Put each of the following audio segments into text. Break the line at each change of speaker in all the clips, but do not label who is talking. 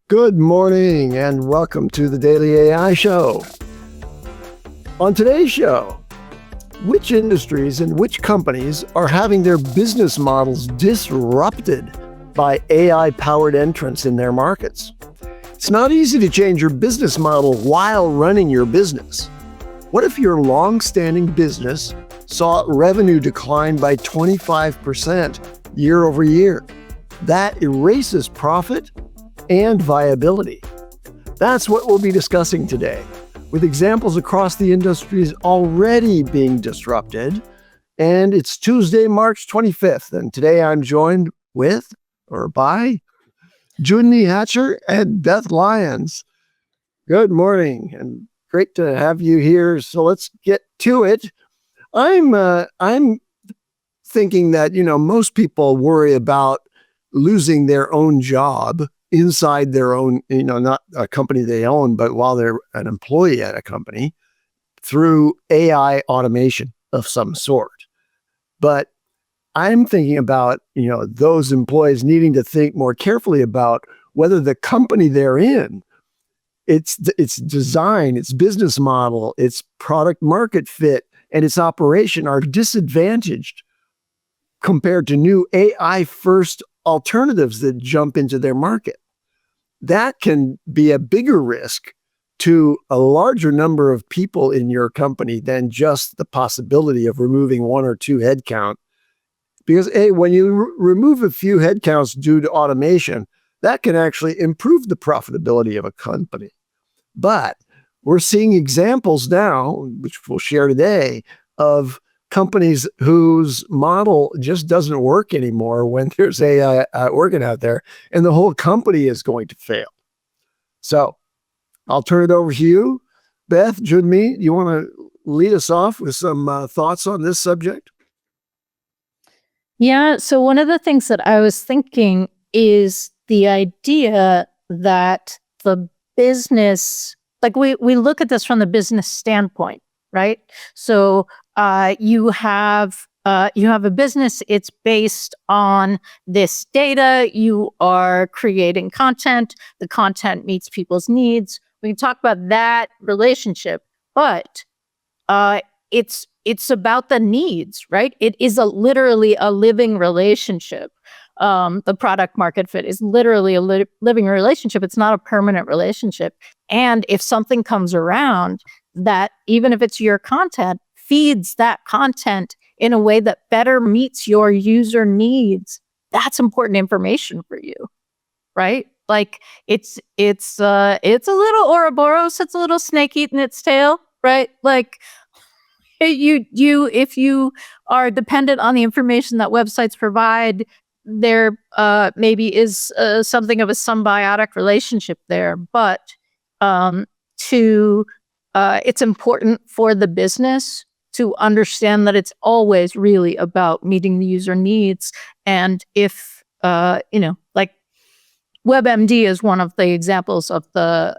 Good morning and welcome to the Daily AI Show. On today's show, which industries and which companies are having their business models disrupted by AI-powered entrants in their markets? It's not easy to change your business model while running your business. What if your long-standing business saw revenue decline by 25% year over year? That erases profit and viability. That's what we'll be discussing today, with examples across the industries already being disrupted. And it's Tuesday, March 25th. And today I'm joined by Jyunmi and Beth Lyons. Good morning and great to have you here. So let's get to it. I'm thinking that, most people worry about losing their own job inside their own, not a company they own, but while they're an employee at a company through AI automation of some sort. But I'm thinking about, those employees needing to think more carefully about whether the company they're in, its design, its business model, its product market fit, and its operation are disadvantaged compared to new AI first alternatives that jump into their market. That can be a bigger risk to a larger number of people in your company than just the possibility of removing one or two headcount. Because when you remove a few headcounts due to automation, that can actually improve the profitability of a company. But we're seeing examples now, which we'll share today, of companies whose model just doesn't work anymore when there's AI working out there, and the whole company is going to fail. So I'll turn it over to you, Beth, Jyunmi. You want to lead us off with some thoughts on this subject?
Yeah, so one of the things that I was thinking is the idea that the business, like we look at this from the business standpoint, right? So you have a business, it's based on this data, you are creating content, the content meets people's needs. We can talk about that relationship, but it's about the needs, right? It is literally a living relationship. The product market fit is literally a living relationship. It's not a permanent relationship. And if something comes around that, even if it's your content, feeds that content in a way that better meets your user needs, that's important information for you, right? Like it's a little Ouroboros, it's a little snake eating its tail, right? Like if you are dependent on the information that websites provide, there maybe is something of a symbiotic relationship there, but it's important for the business to understand that it's always really about meeting the user needs. And if, like WebMD is one of the examples of the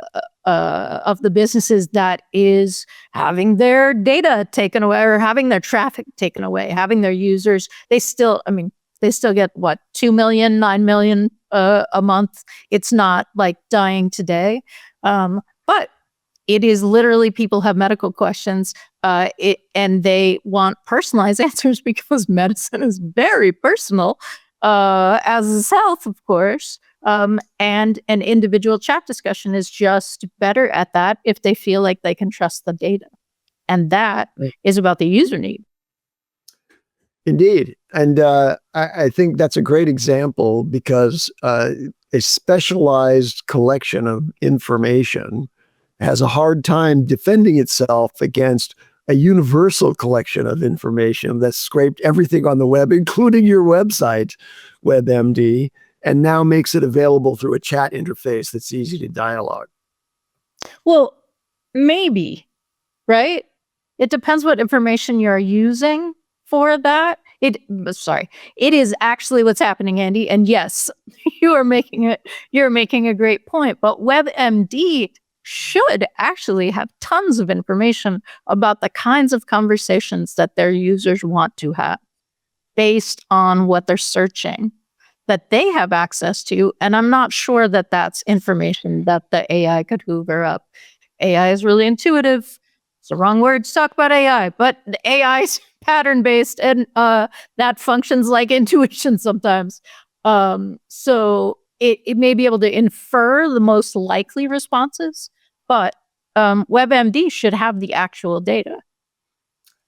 businesses that is having their data taken away or having their traffic taken away, having their users, they still get what, 2 million, 9 million a month. It's not like dying today. But it is literally people have medical questions and they want personalized answers because medicine is very personal, as is health, of course. And an individual chat discussion is just better at that if they feel like they can trust the data. And that is about the user need.
Indeed. And I think that's a great example because a specialized collection of information has a hard time defending itself against a universal collection of information that's scraped everything on the web, including your website, WebMD, and now makes it available through a chat interface that's easy to dialogue.
Well, maybe, right? It depends what information you're using for that. It is actually what's happening, Andy. And yes, you're making a great point. But WebMD should actually have tons of information about the kinds of conversations that their users want to have based on what they're searching. that they have access to. And I'm not sure that that's information that the AI could hoover up. AI is really intuitive. It's the wrong word to talk about AI, but the AI is pattern-based, and that functions like intuition sometimes. So it may be able to infer the most likely responses, but WebMD should have the actual data.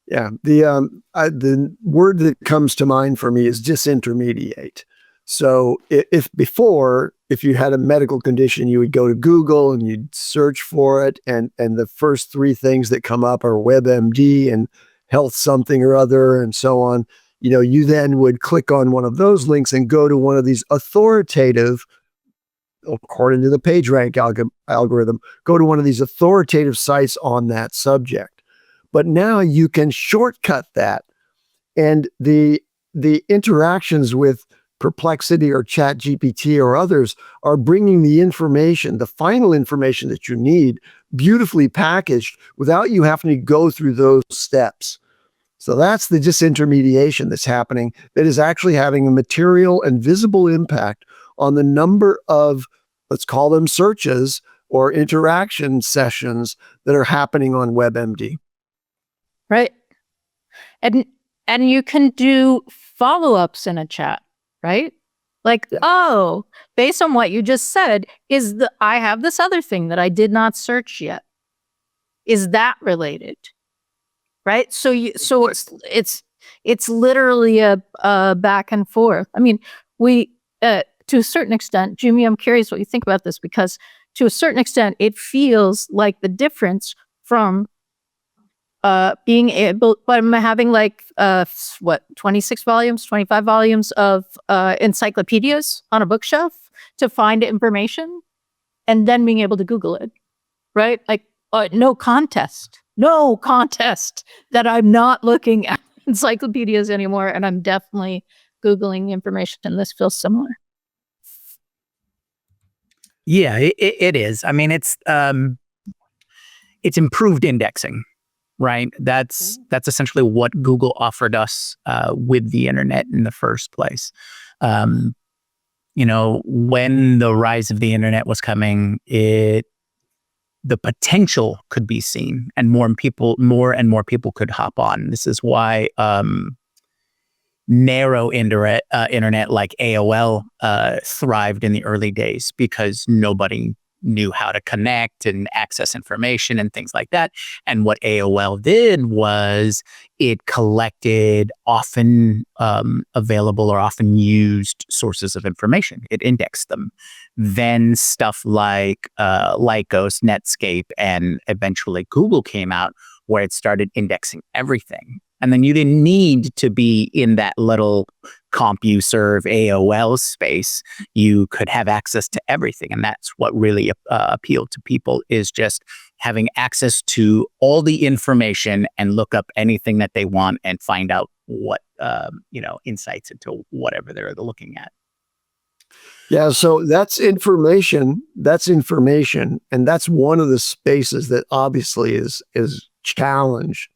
Yeah, the word that comes to mind for me is disintermediate. So if you had a medical condition, you would go to Google and you'd search for it, and the first three things that come up are WebMD and health something or other and so on. You then would click on one of those links and go to one of these authoritative, according to the PageRank algorithm, go to one of these authoritative sites on that subject. But now you can shortcut that, and the interactions with Perplexity or ChatGPT or others are bringing the information, the final information that you need, beautifully packaged without you having to go through those steps. So that's the disintermediation that's happening, that is actually having a material and visible impact on the number of, let's call them searches or interaction sessions that are happening on WebMD.
Right. And you can do follow-ups in a chat, right? Like,
Yeah.
oh, based on what you just said, I have this other thing that I did not search yet. Is that related? Right? So it's literally a back and forth. I mean, we to a certain extent, Jyunmi, I'm curious what you think about this, because to a certain extent, it feels like the difference from being able, but I'm having 26 volumes, 25 volumes of encyclopedias on a bookshelf to find information, and then being able to Google it, right? Like, no contest that I'm not looking at encyclopedias anymore, and I'm definitely Googling information, and this feels similar.
Yeah, it is. I mean, it's improved indexing. Right. That's essentially what Google offered us with the internet in the first place. When the rise of the internet was coming, the potential could be seen, and more and more people could hop on. This is why narrow internet like AOL thrived in the early days, because nobody knew how to connect and access information and things like that. And what AOL did was it collected often available or often used sources of information. It indexed them. Then stuff like Lycos, Netscape, and eventually Google came out, where it started indexing everything. And then you didn't need to be in that little CompuServe AOL space. You could have access to everything. And that's what really appealed to people, is just having access to all the information and look up anything that they want and find out what, insights into whatever they're looking at.
Yeah, so that's information. And that's one of the spaces that obviously is challenged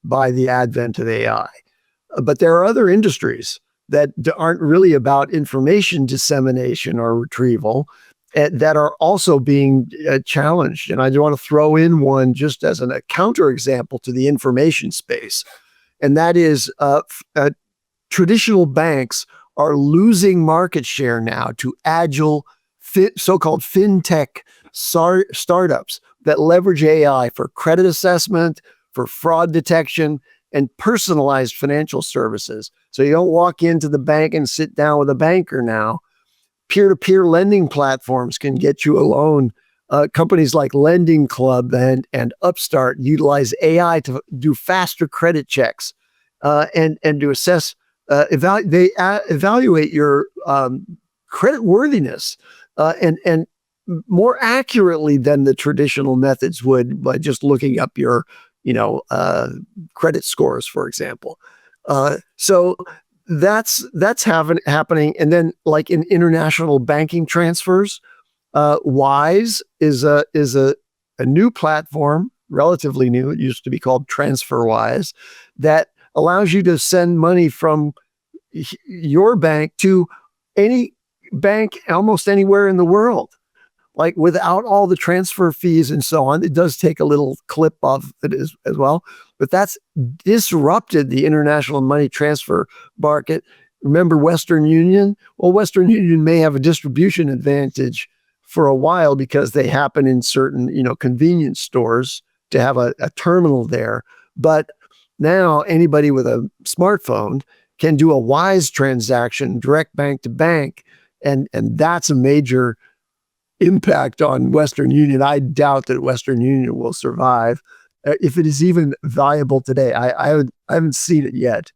by the advent of AI. But there are other industries that aren't really about information dissemination or retrieval that are also being challenged. And I want to throw in one just as a counterexample to the information space. And that is traditional banks are losing market share now to agile, so-called Fintech startups that leverage AI for credit assessment, for fraud detection, and personalized financial services. So you don't walk into the bank and sit down with a banker now. Peer-to-peer lending platforms can get you a loan. Companies like Lending Club and Upstart utilize AI to do faster credit checks and to assess, evaluate your credit worthiness and more accurately than the traditional methods would, by just looking up your credit scores, for example. So that's happening. And then, like in international banking transfers, Wise is a new platform, relatively new. It used to be called TransferWise, that allows you to send money from your bank to any bank almost anywhere in the world, like without all the transfer fees and so on. It does take a little clip of it as well, but that's disrupted the international money transfer market. Remember Western Union? Well, Western Union may have a distribution advantage for a while because they happen in certain, convenience stores to have a terminal there. But now anybody with a smartphone can do a Wise transaction direct bank to bank. And that's a major impact on Western Union. I doubt that Western Union will survive if it is even viable today. I haven't seen it yet.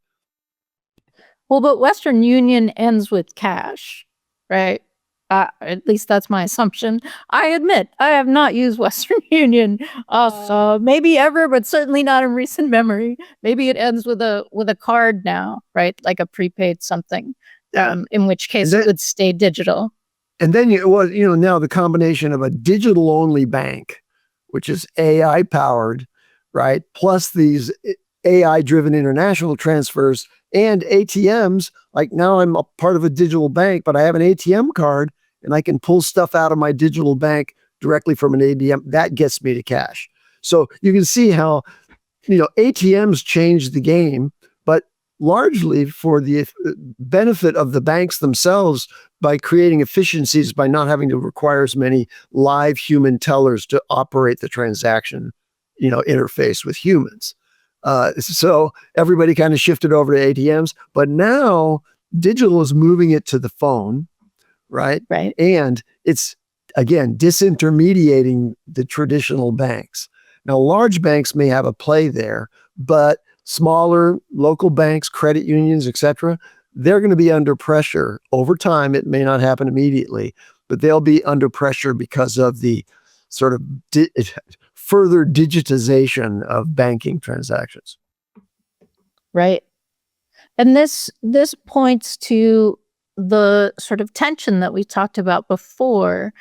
Well, but Western Union ends with cash, right? At least that's my assumption. I admit I have not used Western Union, maybe ever, but certainly not in recent memory. Maybe it ends with a card now, right? Like a prepaid something. In which case it would stay digital.
And then now the combination of a digital-only bank, which is AI powered, right, plus these AI-driven international transfers and ATMs. Like now I'm a part of a digital bank, but I have an ATM card and I can pull stuff out of my digital bank directly from an ATM. That gets me to cash. So you can see how, ATMs changed the game, but largely for the benefit of the banks themselves by creating efficiencies by not having to require as many live human tellers to operate the transaction, interface with humans. So everybody kind of shifted over to ATMs, but now digital is moving it to the phone, right?
Right.
And it's, again, disintermediating the traditional banks. Now, large banks may have a play there, but smaller local banks, credit unions, et cetera, they're going to be under pressure over time. It may not happen immediately, but they'll be under pressure because of the sort of further digitization of banking transactions.
Right. And this points to the sort of tension that we talked about before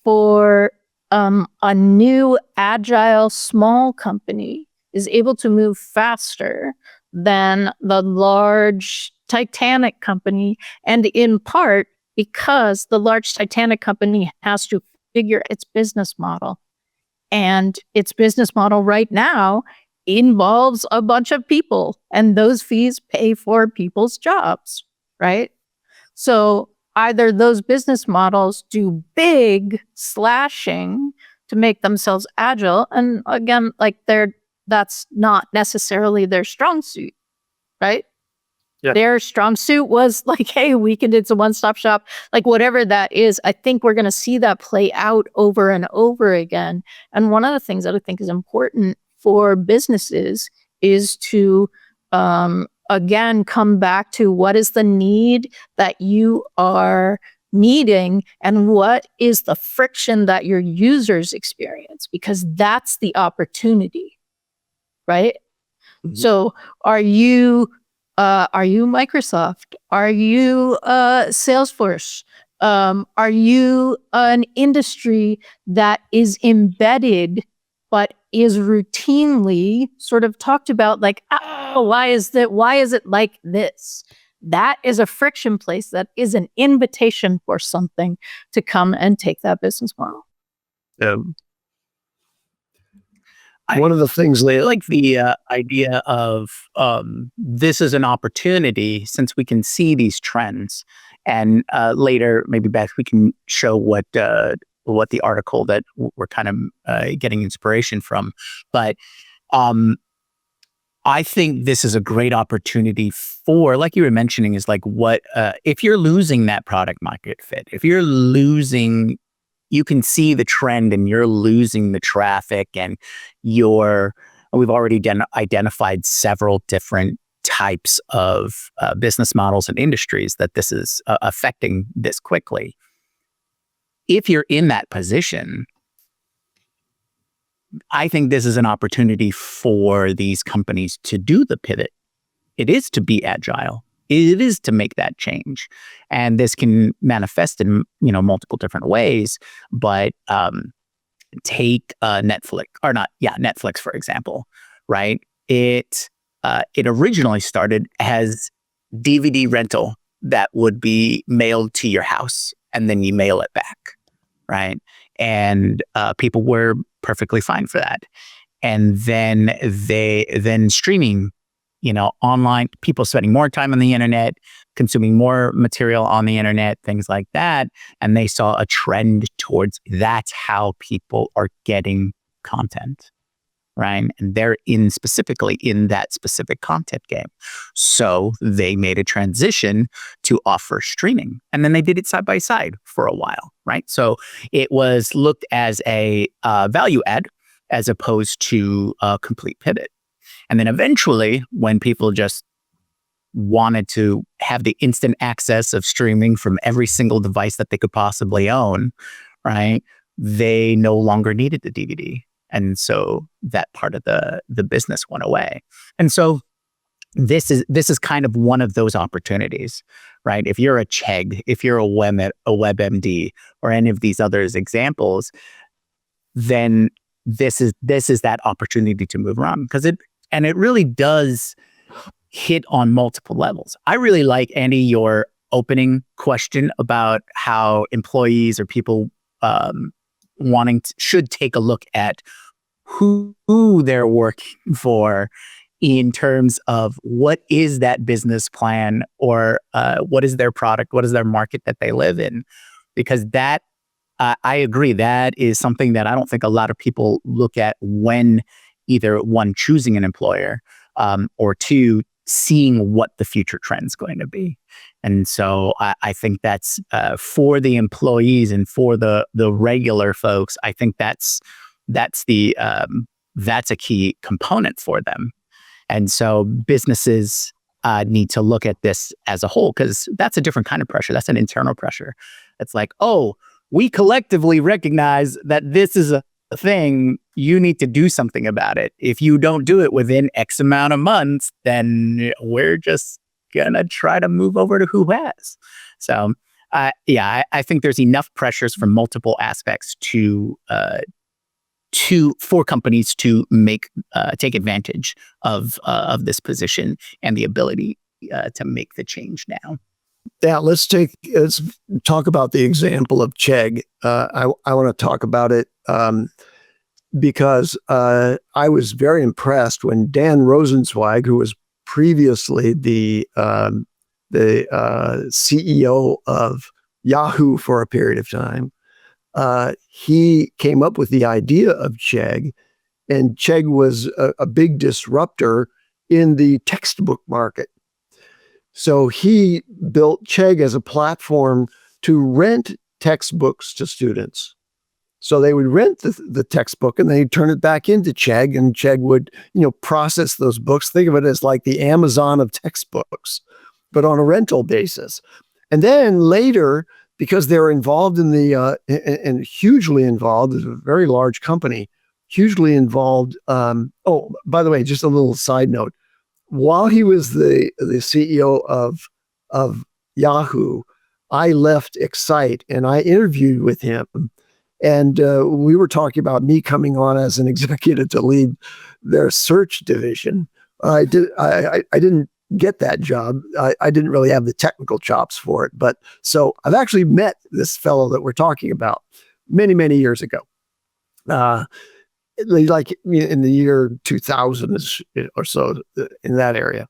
for a new agile small company is able to move faster than the large Titanic company, and in part because the large Titanic company has to figure its business model. And its business model right now involves a bunch of people, and those fees pay for people's jobs, right? So either those business models do big slashing to make themselves agile, and again, that's not necessarily their strong suit, right? Yeah. Their strong suit was like, hey, Weekend, it's a one-stop shop, like whatever that is. I think we're going to see that play out over and over again. And one of the things that I think is important for businesses is to, again, come back to what is the need that you are meeting and what is the friction that your users experience, because that's the opportunity, right? Mm-hmm. So are you Microsoft? Are you Salesforce? Are you an industry that is embedded but is routinely sort of talked about like, oh, why is it like this? That is a friction place. That is an invitation for something to come and take that business model.
One of the things
I like the idea of this is an opportunity since we can see these trends, and later maybe Beth, we can show what the article that we're kind of getting inspiration from. But I think this is a great opportunity for, like you were mentioning, is like what if you're losing that product market fit, if you're losing. You can see the trend and you're losing the traffic, and we've already identified several different types of business models and industries that this is affecting this quickly. If you're in that position, I think this is an opportunity for these companies to do the pivot. It is to be agile. It is to make that change. And this can manifest in, multiple different ways, but take Netflix, for example, right? It originally started as DVD rental that would be mailed to your house, and then you mail it back, right? And people were perfectly fine for that. And then streaming, online, people spending more time on the internet, consuming more material on the internet, things like that. And they saw a trend towards that's how people are getting content, right? And they're specifically in that specific content game. So they made a transition to offer streaming. And then they did it side by side for a while, right? So it was looked as a value add as opposed to a complete pivot. And then eventually, when people just wanted to have the instant access of streaming from every single device that they could possibly own, right, they no longer needed the DVD. And so that part of the business went away. And so this is kind of one of those opportunities, right? If you're a Chegg, if you're a WebMD, or any of these other examples, then this is that opportunity to move around, because it really does hit on multiple levels. I really like, Andy, your opening question about how employees or people should take a look at who they're working for in terms of what is that business plan, or what is their product, what is their market that they live in, because that I agree, that is something that I don't think a lot of people look at when either one, choosing an employer, or two, seeing what the future trend's going to be. And so I think that's for the employees and for the regular folks, I think that's a key component for them. And so businesses need to look at this as a whole, because that's a different kind of pressure. That's an internal pressure. It's like, oh, we collectively recognize that this is a thing. You need to do something about it. If you don't do it within X amount of months, then we're just gonna try to move over to who has. So, I think there's enough pressures from multiple aspects for companies to take advantage of this position and the ability to make the change now.
Yeah, let's talk about the example of Chegg. I want to talk about it because I was very impressed when Dan Rosenzweig, who was previously the CEO of Yahoo for a period of time, he came up with the idea of Chegg, and Chegg was a big disruptor in the textbook market. So he built Chegg as a platform to rent textbooks to students. So they would rent the textbook and they'd turn it back into Chegg, and Chegg would, process those books. Think of it as like the Amazon of textbooks, but on a rental basis. And then later, because they're involved in and hugely involved, it's a very large company, hugely involved. Oh, by the way, just a little side note. While he was the CEO of Yahoo, I left Excite and I interviewed with him. And we were talking about me coming on as an executive to lead their search division. I didn't get that job. I didn't really have the technical chops for it. But so I've actually met this fellow that we're talking about many, many years ago. Like in the year 2000 or so, in that area.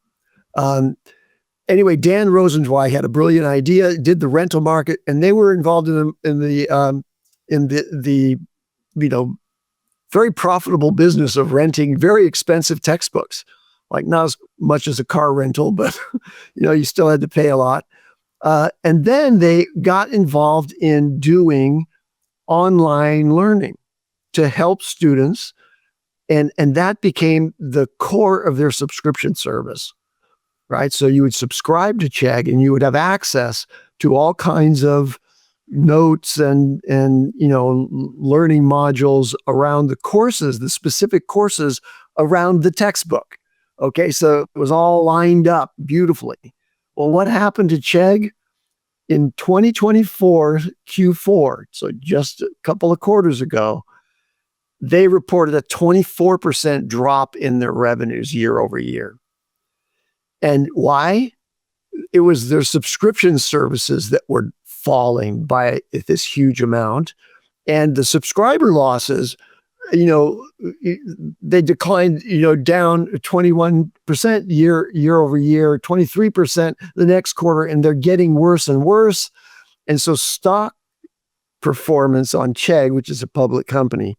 Anyway, Dan Rosenzweig had a brilliant idea, did the rental market, and they were involved in the very profitable business of renting very expensive textbooks, like not as much as a car rental, but you still had to pay a lot. And then they got involved in doing online learning to help students. And that became the core of their subscription service, right? So you would subscribe to Chegg and you would have access to all kinds of notes and learning modules around the courses, the specific courses around the textbook. Okay, so it was all lined up beautifully. Well, what happened to Chegg? In 2024 Q4, so just a couple of quarters ago, they reported a 24% drop in their revenues year over year. And why? it was their subscription services that were falling by this huge amount. And the subscriber losses, they declined, down 21% year over year, 23% the next quarter, and they're getting worse and worse. And so stock performance on Chegg, which is a public company,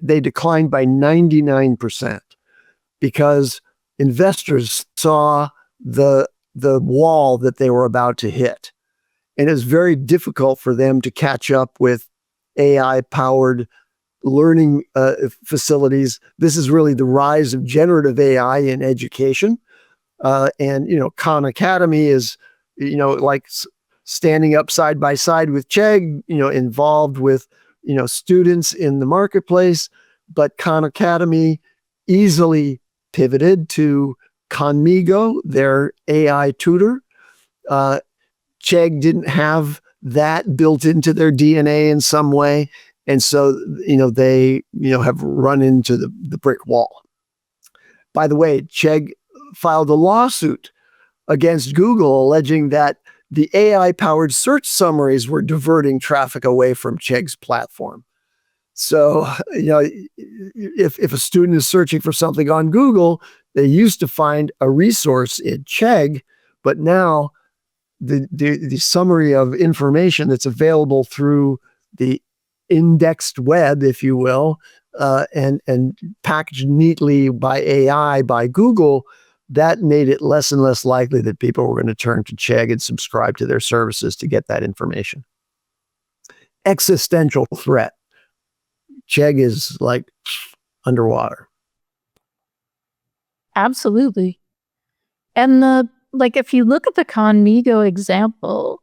they declined by 99% because investors saw the wall that they were about to hit. And it's very difficult for them to catch up with AI-powered learning facilities. This is really the rise of generative AI in education. And Khan Academy is, like standing up side by side with Chegg, involved with, students in the marketplace. But Khan Academy easily pivoted to Khanmigo, their AI tutor. Chegg didn't have that built into their DNA in some way. And so, they, have run into the brick wall. By the way, Chegg filed a lawsuit against Google alleging that the AI-powered search summaries were diverting traffic away from Chegg's platform. So, if a student is searching for something on Google, they used to find a resource in Chegg, but now the summary of information that's available through the indexed web, if you will, and packaged neatly by AI, by Google, that made it less and less likely that people were going to turn to Chegg and subscribe to their services to get that information. Existential threat. Chegg is like underwater.
Absolutely. And if you look at the Khanmigo example,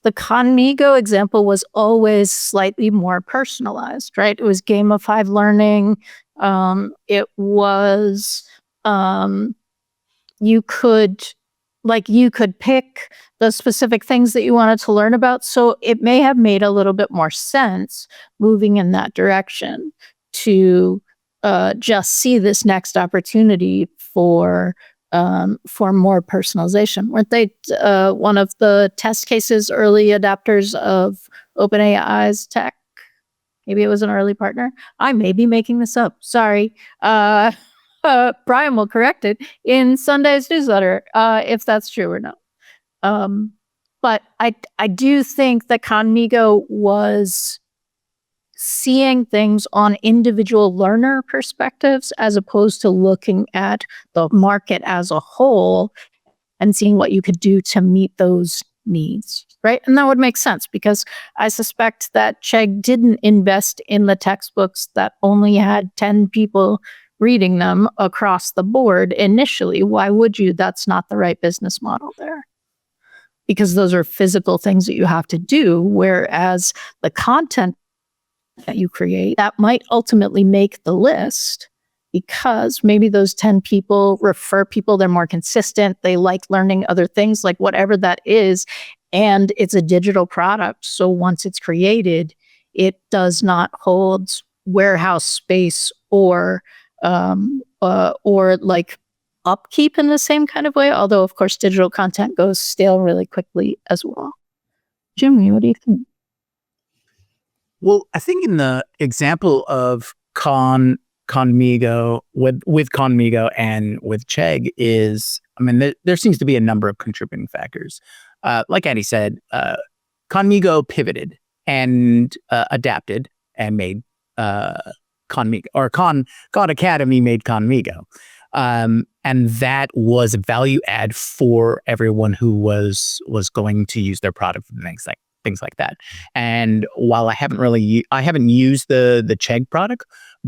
the Khanmigo example was always slightly more personalized, right? It was gamified learning. It was, you could pick the specific things that you wanted to learn about. So it may have made a little bit more sense moving in that direction to just see this next opportunity for more personalization. Weren't they one of the test cases, early adapters of OpenAI's tech? Maybe it was an early partner. I may be making this up. Sorry. Brian will correct it in Sunday's newsletter if that's true or not. But I do think that Khanmigo was seeing things on individual learner perspectives as opposed to looking at the market as a whole and seeing what you could do to meet those needs, right? And that would make sense because I suspect that Chegg didn't invest in the textbooks that only had 10 people reading them across the board initially. Why would you? That's not the right business model there. Because those are physical things that you have to do, whereas the content that you create, that might ultimately make the list because maybe those 10 people refer people, they're more consistent, they like learning other things, like whatever that is, and it's a digital product. So once it's created, it does not hold warehouse space or like upkeep in the same kind of way, although of course digital content goes stale really quickly as well. Jyunmi, what do you think?
Well, I think in the example of Khanmigo with Khanmigo and with Chegg is, there seems to be a number of contributing factors. Like Andy said, Khanmigo pivoted and adapted and made Khanmigo, or Khan Academy made Khanmigo. And that was a value add for everyone who was going to use their product and things like that. And while I haven't used the Chegg product,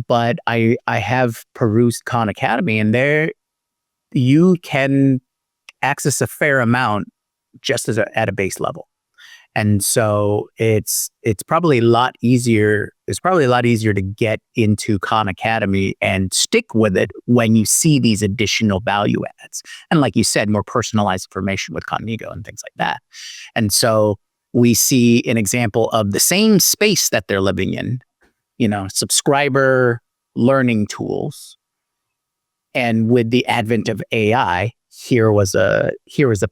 but I have perused Khan Academy, and there you can access a fair amount just at a base level. And so it's probably a lot easier. It's probably a lot easier to get into Khan Academy and stick with it when you see these additional value adds. And like you said, more personalized information with Khanmigo and things like that. And so we see an example of the same space that they're living in, subscriber learning tools. And with the advent of AI, here was a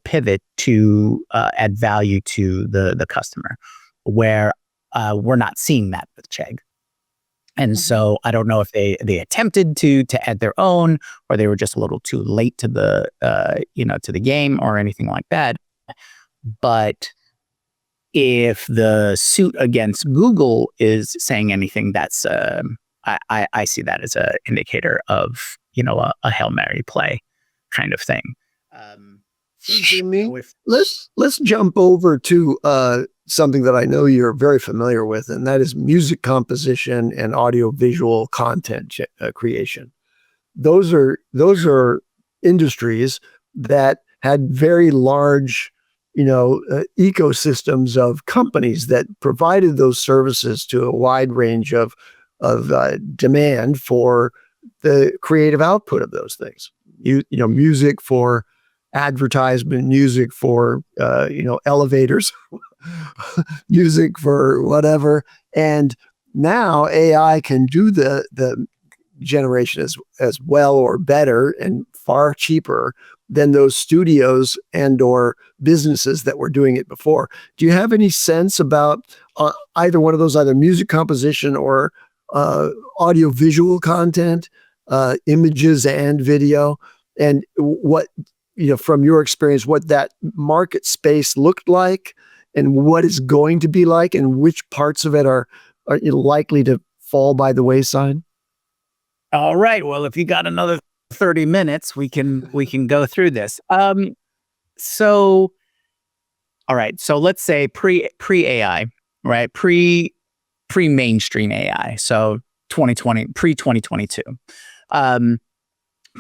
pivot to add value to the customer, where we're not seeing that with Chegg. And so I don't know if they attempted to add their own, or they were just a little too late to the to the game or anything like that. But if the suit against Google is saying anything, that's I see that as an indicator of a Hail Mary play kind of thing.
Let's jump over to something that I know you're very familiar with, and that is music composition and audiovisual content creation. Those are industries that had very large, ecosystems of companies that provided those services to a wide range of demand for the creative output of those things. Music for advertisement, music for elevators, music for whatever. And now AI can do the generation as well or better and far cheaper than those studios and or businesses that were doing it before. Do you have any sense about either one of those, either music composition or audio-visual content, images and video, and what, from your experience, what that market space looked like and what it's going to be like, and which parts of it are likely to fall by the wayside?
All right. Well, if you got another 30 minutes, we can go through this. So, all right. So let's say pre AI, right? Pre mainstream AI. So 2020, pre 2022.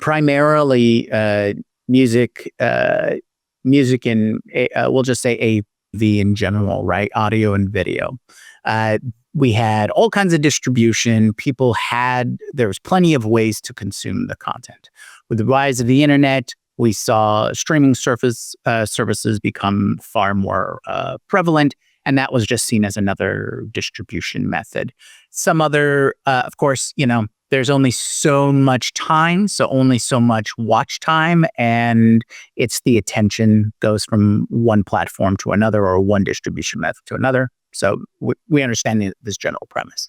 Primarily music and we'll just say AV in general, right? Audio and video. We had all kinds of distribution. There was plenty of ways to consume the content. With the rise of the internet, we saw streaming services become far more prevalent, and that was just seen as another distribution method. Some other, of course, there's only so much time, so only so much watch time, and it's the attention goes from one platform to another or one distribution method to another. So we understand this general premise.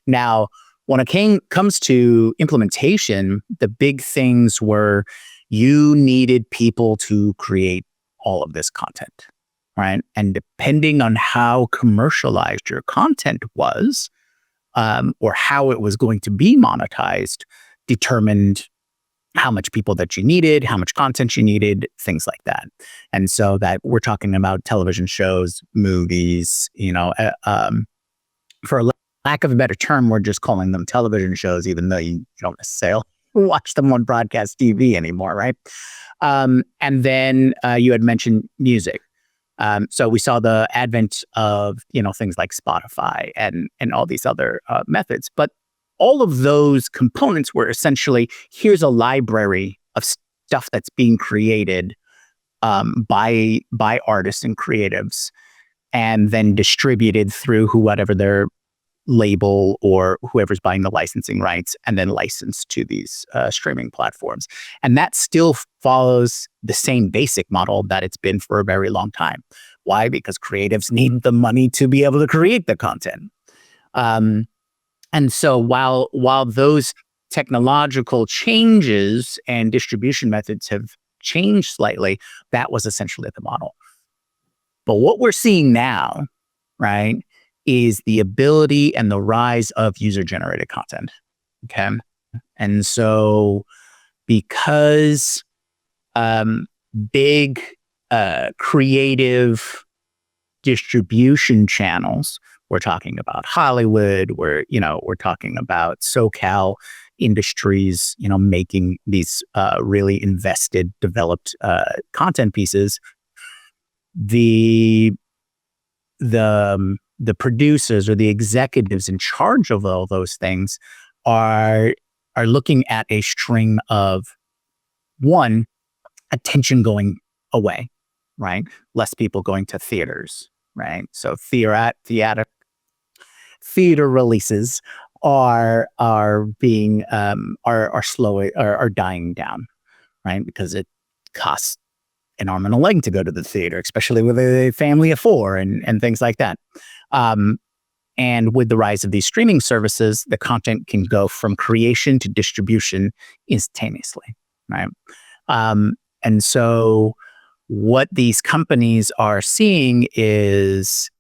Now, when it comes to implementation, the big things were you needed people to create all of this content, right? And depending on how commercialized your content was, or how it was going to be monetized, determined how much people that you needed, how much content you needed, things like that. And so that we're talking about television shows, movies, for lack of a better term, we're just calling them television shows, even though you don't necessarily watch them on broadcast TV anymore, right? And then you had mentioned music. So we saw the advent of, things like Spotify and all these other methods. But all of those components were essentially, here's a library of stuff that's being created by artists and creatives, and then distributed through whatever their label or whoever's buying the licensing rights, and then licensed to these streaming platforms. And that still follows the same basic model that it's been for a very long time. Why? Because creatives need the money to be able to create the content. And so while those technological changes and distribution methods have changed slightly, that was essentially the model. But what we're seeing now, right, is the ability and the rise of user-generated content. Okay. And so because big creative distribution channels, we're talking about Hollywood, we're talking about SoCal industries, making these really invested, developed content pieces. The producers or the executives in charge of all those things are looking at a string of, one, attention going away, right? Less people going to theaters, right? So theater releases are being are dying down, right? Because costs an arm and a leg to go to the theater, especially with a family of 4 and things like that. And with the rise of these streaming services, the content can go from creation to distribution instantaneously, right? And so what these companies are seeing is,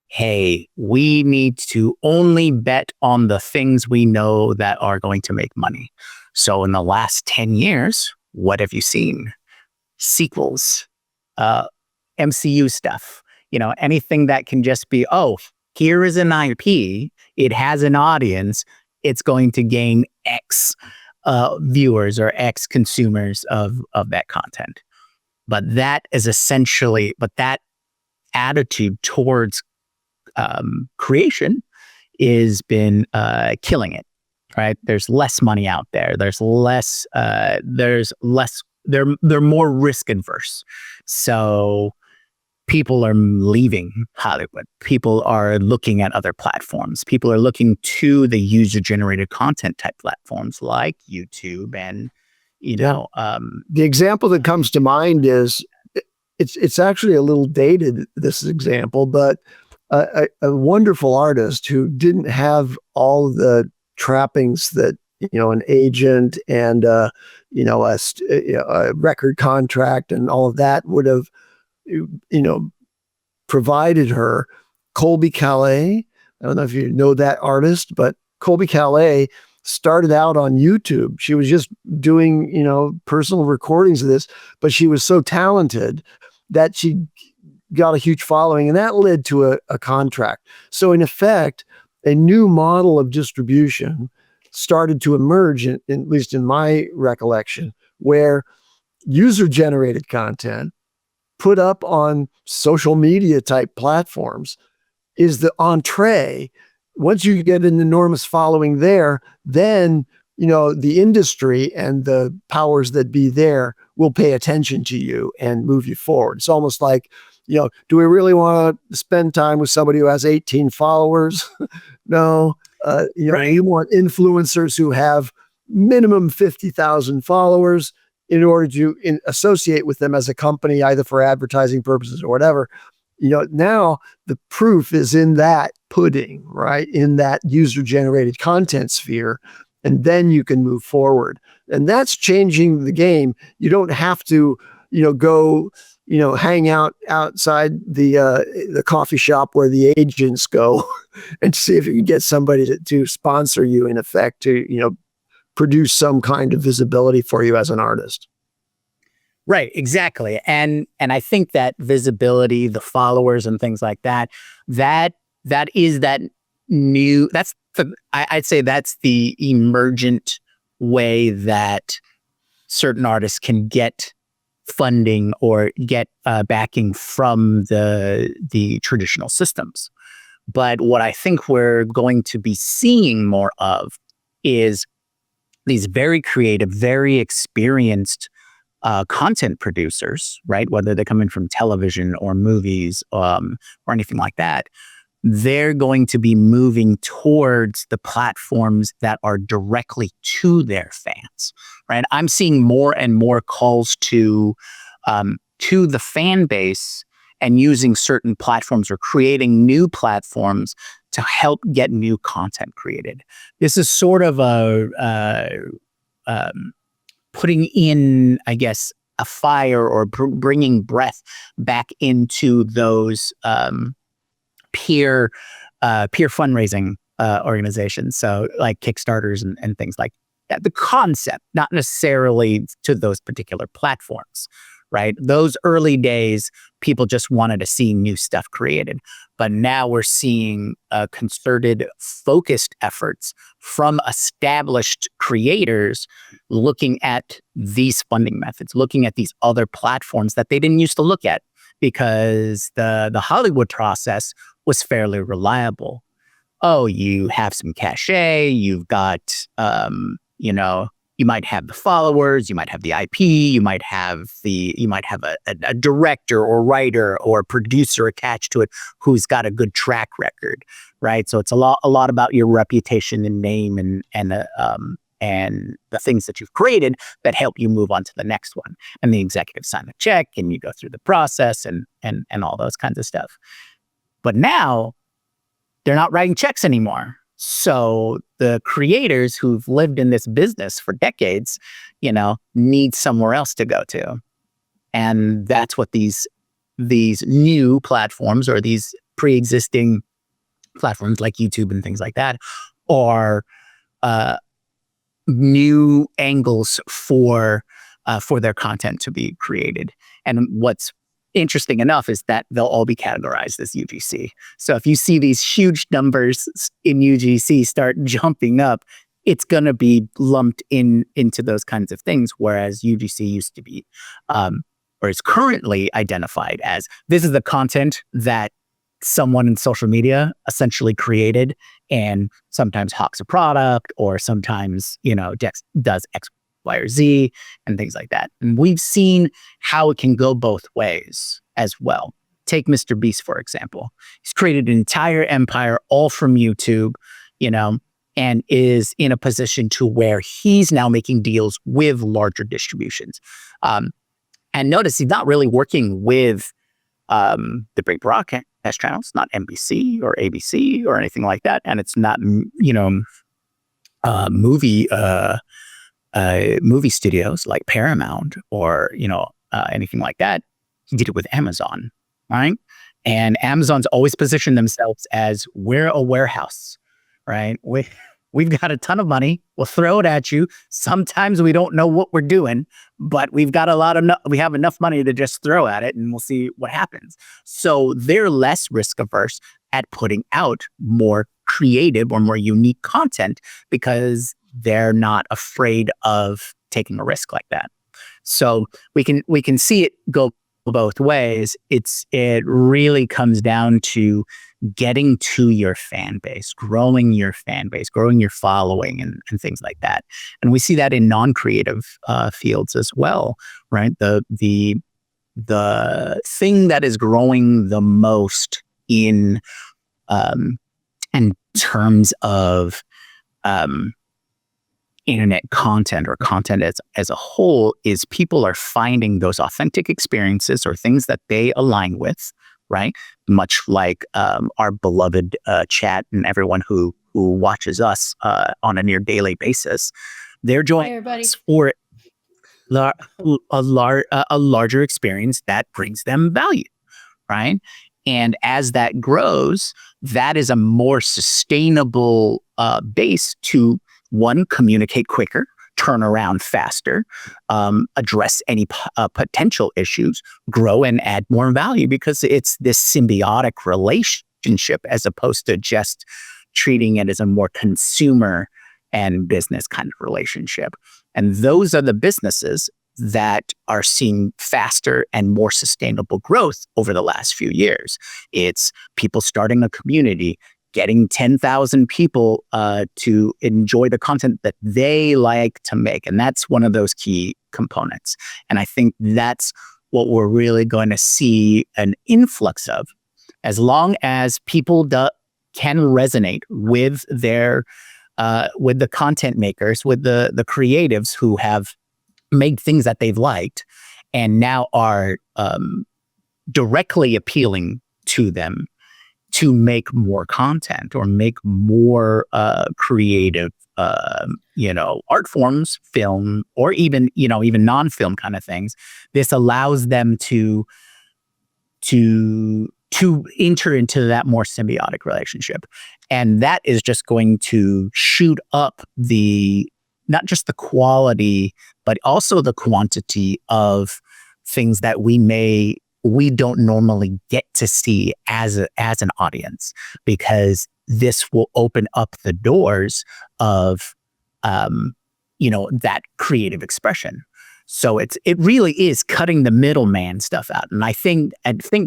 hey, we need to only bet on the things we know that are going to make money. So in the last 10 years, what have you seen? Sequels, MCU stuff, anything that can just be, here is an IP, it has an audience, it's going to gain X viewers or X consumers of that content. But that attitude towards creation has been killing it, right? There's less money out there. They're more risk adverse. So people are leaving Hollywood. People are looking at other platforms. People are looking to the user-generated content type platforms like YouTube and,
the example that comes to mind is, it's actually a little dated, this example, but a wonderful artist who didn't have all the trappings that, an agent and, a record contract and all of that would have, provided her. Colby Calais, I don't know if you know that artist, but Colby Calais started out on YouTube. She was just doing, personal recordings of this, but she was so talented that she got a huge following, and that led to a contract. So in effect, a new model of distribution started to emerge, at least in my recollection, where user-generated content put up on social media type platforms is the entree. Once you get an enormous following there, then, the industry and the powers that be there will pay attention to you and move you forward. It's almost like, do we really want to spend time with somebody who has 18 followers? No.
Right.
You want influencers who have minimum 50,000 followers in order to associate with them as a company, either for advertising purposes or whatever. Now the proof is in that pudding, right? In that user-generated content sphere. And then you can move forward. And that's changing the game. You don't have to, go, hang out outside the coffee shop where the agents go and see if you can get somebody to sponsor you, in effect, to, produce some kind of visibility for you as an artist.
Right, exactly. And I think that visibility, the followers and things like that, is that new, I'd say that's the emergent way that certain artists can get funding or get backing from the traditional systems. But what I think we're going to be seeing more of is these very creative, very experienced content producers, right? Whether they're coming from television or movies or anything like that, they're going to be moving towards the platforms that are directly to their fans, right? I'm seeing more and more calls to the fan base and using certain platforms or creating new platforms to help get new content created. This is sort of putting in, I guess, a fire or bringing breath back into those peer fundraising organizations. So like Kickstarters and things like that. The concept, not necessarily to those particular platforms, right? Those early days, people just wanted to see new stuff created. But now we're seeing concerted, focused efforts from established creators looking at these funding methods, looking at these other platforms that they didn't used to look at, because the Hollywood process was fairly reliable. Oh, you have some cachet, you've got, you might have the followers, you might have the IP, you might have a director or writer or producer attached to it who's got a good track record, right? So it's a lot about your reputation and name and and the things that you've created that help you move on to the next one. And the executives sign a check and you go through the process and all those kinds of stuff. But now they're not writing checks anymore. So the creators who've lived in this business for decades, need somewhere else to go to. And that's what these new platforms or these pre-existing platforms like YouTube and things like that are new angles for their content to be created. And what's interesting enough is that they'll all be categorized as UGC. So if you see these huge numbers in UGC start jumping up, it's going to be lumped into those kinds of things, whereas UGC used to be, or is currently identified as, this is the content that someone in social media essentially created and sometimes hawks a product or sometimes, does X, Y, or Z and things like that. And we've seen how it can go both ways as well. Take Mr. Beast, for example. He's created an entire empire all from YouTube, and is in a position to where he's now making deals with larger distributions. And notice he's not really working with the big broadcast channels, not NBC or ABC or anything like that. And it's not, movie studios like Paramount or, anything like that. He did it with Amazon, right? And Amazon's always positioned themselves as, we're a warehouse, right? We've got a ton of money. We'll throw it at you. Sometimes we don't know what we're doing, but we have enough money to just throw at it and we'll see what happens. So they're less risk averse at putting out more creative or more unique content because they're not afraid of taking a risk like that. So we can see it go both ways. It really comes down to getting to your fan base, growing your following and things like that. And we see that in non-creative fields as well, right? The thing that is growing the most in terms of internet content or content as a whole is people are finding those authentic experiences or things that they align with, right? Much like our beloved chat and everyone who watches us on a near daily basis. They're joining us for a larger experience that brings them value, right? And as that grows, that is a more sustainable base to, one, communicate quicker, turn around faster, address any potential issues, grow and add more value, because it's this symbiotic relationship as opposed to just treating it as a more consumer and business kind of relationship. And those are the businesses that are seeing faster and more sustainable growth over the last few years. It's people starting a community, getting 10,000 people to enjoy the content that they like to make. And that's one of those key components. And I think that's what we're really going to see an influx of, as long as people can resonate with with the content makers, with the creatives who have made things that they've liked and now are directly appealing to them to make more content or make more creative, art forms, film, or even non-film kind of things. This allows them to enter into that more symbiotic relationship. And that is just going to shoot up not just the quality, but also the quantity of things that we don't normally get to see as an audience, because this will open up the doors of, that creative expression. So it really is cutting the middleman stuff out. And I think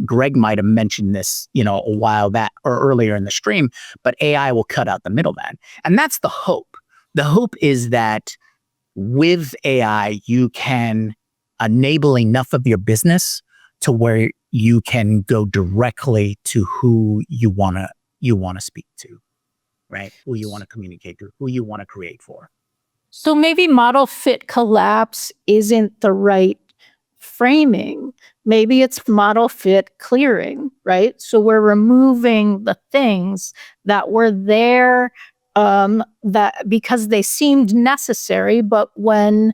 Greg might have mentioned this, a while back or earlier in the stream, but AI will cut out the middleman. And that's the hope. The hope is that with AI, you can enable enough of your business to where you can go directly to who you want to speak to, right? Who you want to communicate to, who you want to create for.
So maybe model fit collapse isn't the right framing. Maybe it's model fit clearing, right? So we're removing the things that were there that because they seemed necessary, but when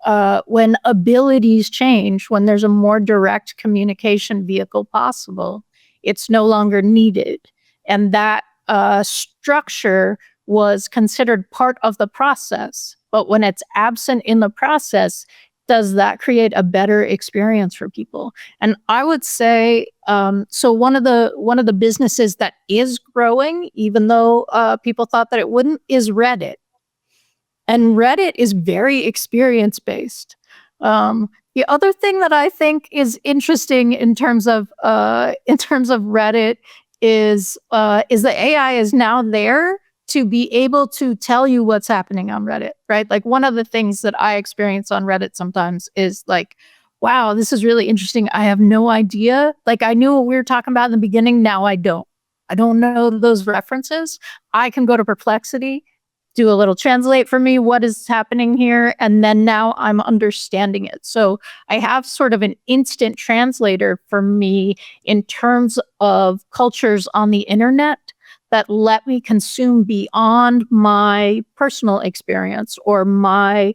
abilities change, when there's a more direct communication vehicle possible, it's no longer needed. And that structure was considered part of the process. But when it's absent in the process, does that create a better experience for people? And I would say, so one of the businesses that is growing, even though people thought that it wouldn't, is Reddit. And Reddit is very experience based. The other thing that I think is interesting in terms of Reddit is the AI is now there to be able to tell you what's happening on Reddit, right? Like one of the things that I experience on Reddit sometimes is like, wow, this is really interesting. I have no idea. Like I knew what we were talking about in the beginning. Now I don't. I don't know those references. I can go to Perplexity, do a little translate for me, what is happening here, and then now I'm understanding it. So I have sort of an instant translator for me in terms of cultures on the internet that let me consume beyond my personal experience or my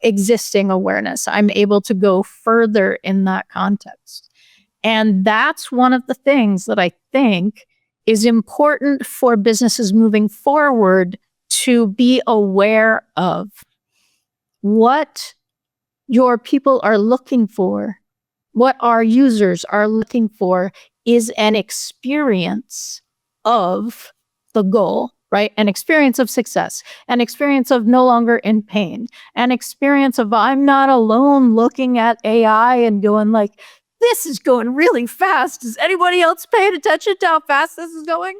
existing awareness. I'm able to go further in that context. And that's one of the things that I think is important for businesses moving forward to be aware of. What your people are looking for, what our users are looking for is an experience of the goal, right? An experience of success, an experience of no longer in pain, an experience of I'm not alone looking at AI and going like, this is going really fast. Is anybody else paying attention to how fast this is going?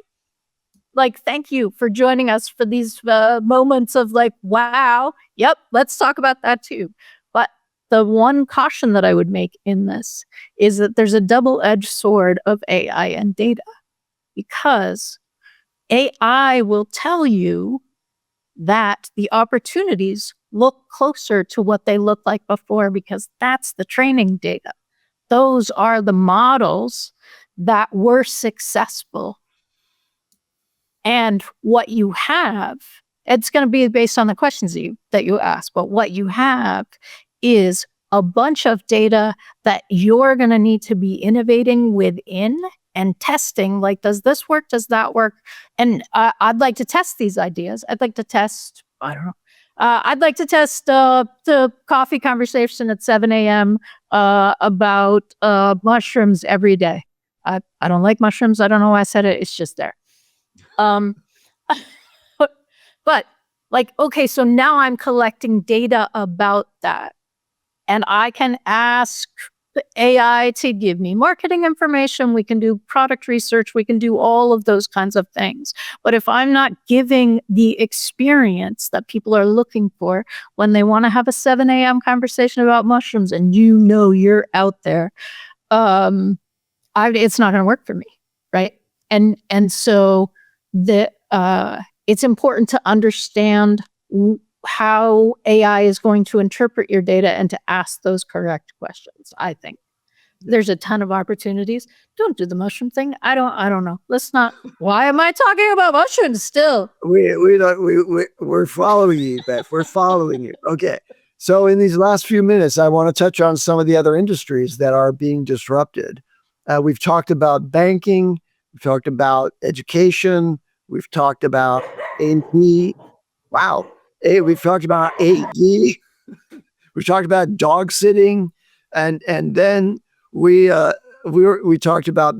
Like, thank you for joining us for these moments of like, wow, yep, let's talk about that too. But the one caution that I would make in this is that there's a double-edged sword of AI and data, because AI will tell you that the opportunities look closer to what they looked like before, because that's the training data. Those are the models that were successful. And what you have, it's going to be based on the questions that you ask, but what you have is a bunch of data that you're going to need to be innovating within and testing, like, does this work? Does that work? And I'd like to test these ideas. I'd like to test, I don't know. I'd like to test the coffee conversation at 7 a.m. About mushrooms every day. I don't like mushrooms. I don't know why I said it. It's just there. But like, okay, so now I'm collecting data about that, and I can ask the AI to give me marketing information. We can do product research. We can do all of those kinds of things. But if I'm not giving the experience that people are looking for when they want to have a 7 a.m. conversation about mushrooms, and you're out there, it's not going to work for me, right? And so it's important to understand how AI is going to interpret your data and to ask those correct questions. I think there's a ton of opportunities. Don't do the mushroom thing. I don't know. Let's not. Why am I talking about mushrooms still?
We're following you, Beth. We're following you. Okay. So in these last few minutes, I want to touch on some of the other industries that are being disrupted. We've talked about banking. We've talked about education. We've talked about AP. Wow. We've talked about AD. We've talked about dog sitting, and then we talked about.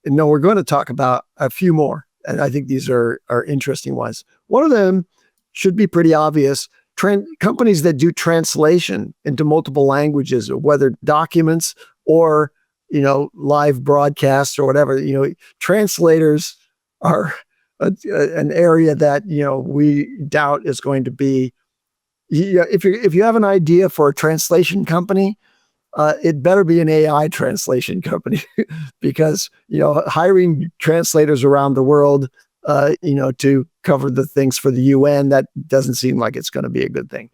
No, we're going to talk about a few more, and I think these are interesting ones. One of them should be pretty obvious. Companies that do translation into multiple languages, whether documents or live broadcasts or whatever. Translators are an area that we doubt is going to be. If you have an idea for a translation company, it better be an AI translation company, because hiring translators around the world to cover the things for the UN. That doesn't seem like it's going to be a good thing.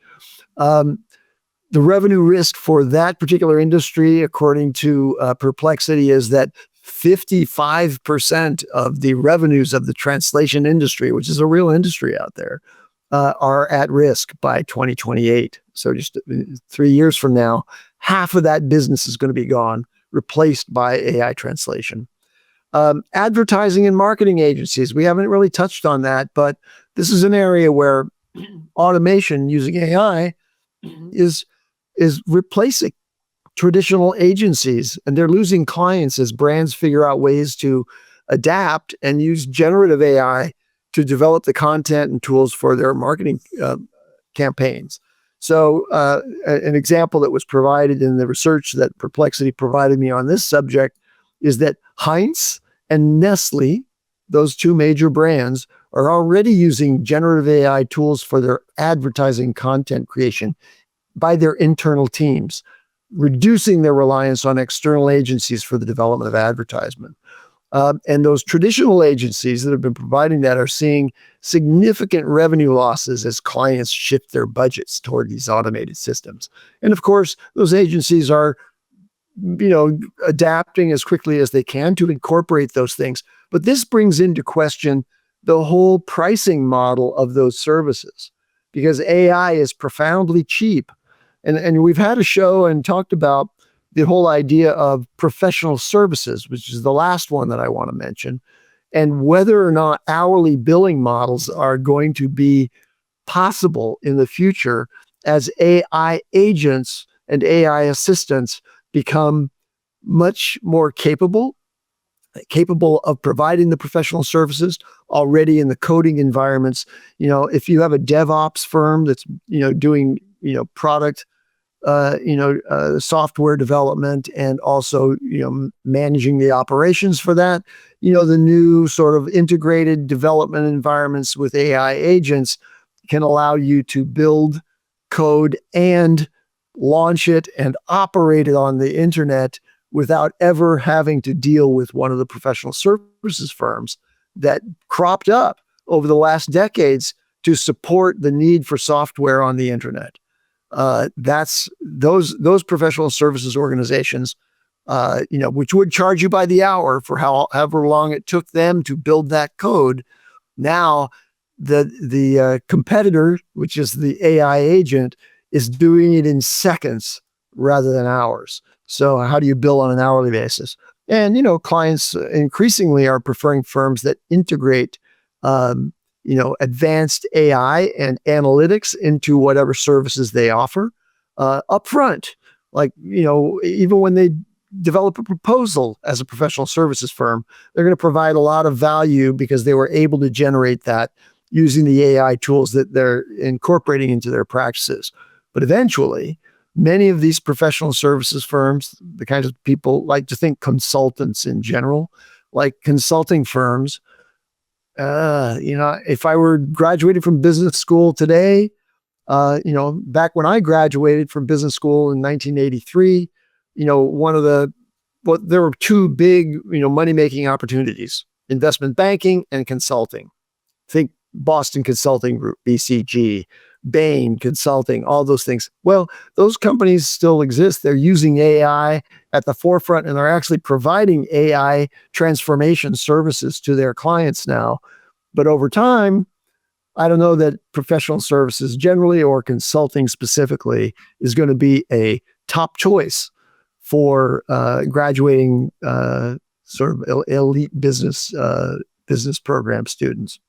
The revenue risk for that particular industry, according to Perplexity, is that 55% of the revenues of the translation industry, which is a real industry out there, are at risk by 2028. So just 3 years from now, half of that business is going to be gone, replaced by AI translation. Advertising and marketing agencies, we haven't really touched on that, but this is an area where automation using AI is replacing traditional agencies, and they're losing clients as brands figure out ways to adapt and use generative AI to develop the content and tools for their marketing campaigns. So an example that was provided in the research that Perplexity provided me on this subject is that Heinz and Nestle, those two major brands, are already using generative AI tools for their advertising content creation by their internal teams, reducing their reliance on external agencies for the development of advertisement. And those traditional agencies that have been providing that are seeing significant revenue losses as clients shift their budgets toward these automated systems. And of course, those agencies are, adapting as quickly as they can to incorporate those things. But this brings into question the whole pricing model of those services, because AI is profoundly cheap. And we've had a show and talked about the whole idea of professional services, which is the last one that I want to mention, and whether or not hourly billing models are going to be possible in the future as AI agents and AI assistants become much more capable of providing the professional services already in the coding environments. If you have a DevOps firm that's, doing, product, software development and also, managing the operations for that, the new sort of integrated development environments with AI agents can allow you to build code and launch it and operate it on the internet without ever having to deal with one of the professional services firms that cropped up over the last decades to support the need for software on the internet. That's those professional services organizations, which would charge you by the hour for however long it took them to build that code. Now, the competitor, which is the AI agent, is doing it in seconds rather than hours. So how do you bill on an hourly basis? And, clients increasingly are preferring firms that integrate, advanced AI and analytics into whatever services they offer upfront. Like, even when they develop a proposal as a professional services firm, they're going to provide a lot of value because they were able to generate that using the AI tools that they're incorporating into their practices. But eventually, many of these professional services firms, the kinds of people like to think consultants in general, like consulting firms, if I were graduated from business school today, back when I graduated from business school in 1983, there were two big, money-making opportunities: investment banking and consulting. Think Boston Consulting Group, BCG, Bain Consulting, all those things. Well, those companies still exist. They're using AI at the forefront, and they're actually providing AI transformation services to their clients now. But over time, I don't know that professional services generally or consulting specifically is going to be a top choice for graduating sort of elite business program students.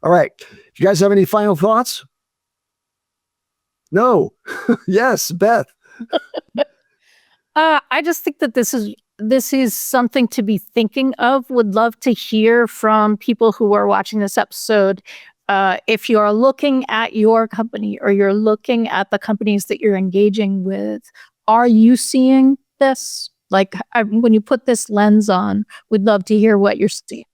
All right. If you guys have any final thoughts? No. Yes, Beth.
I just think that this is something to be thinking of. Would love to hear from people who are watching this episode. If you are looking at your company or you're looking at the companies that you're engaging with, are you seeing this? Like, when you put this lens on, we'd love to hear what you're seeing.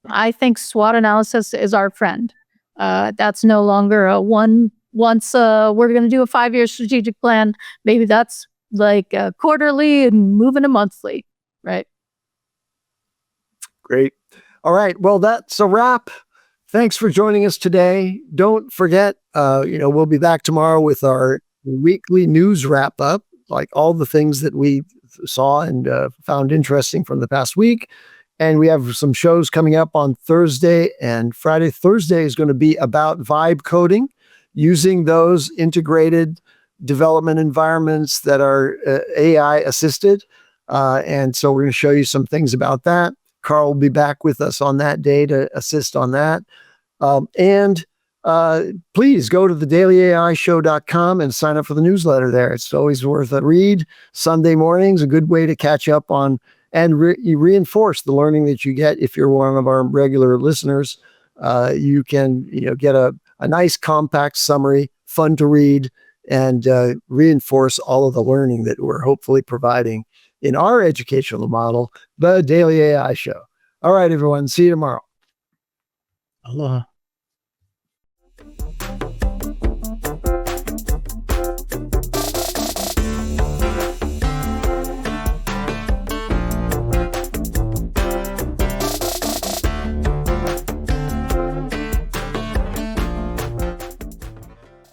I think SWOT analysis is our friend. That's no longer a once we're going to do a 5-year strategic plan. Maybe that's like quarterly and moving to monthly, right?
Great. All right. Well, that's a wrap. Thanks for joining us today. Don't forget, we'll be back tomorrow with our weekly news wrap up, like all the things that we saw and found interesting from the past week. And we have some shows coming up on Thursday and Friday. Thursday is going to be about vibe coding, using those integrated development environments that are AI assisted. And so we're going to show you some things about that. Carl will be back with us on that day to assist on that. And please go to thedailyAIshow.com and sign up for the newsletter there. It's always worth a read. Sunday mornings, a good way to catch up on and reinforce the learning that you get. If you're one of our regular listeners, you can get a nice compact summary, fun to read, and reinforce all of the learning that we're hopefully providing in our educational model, the Daily AI Show. All right, everyone. See you tomorrow.
Aloha.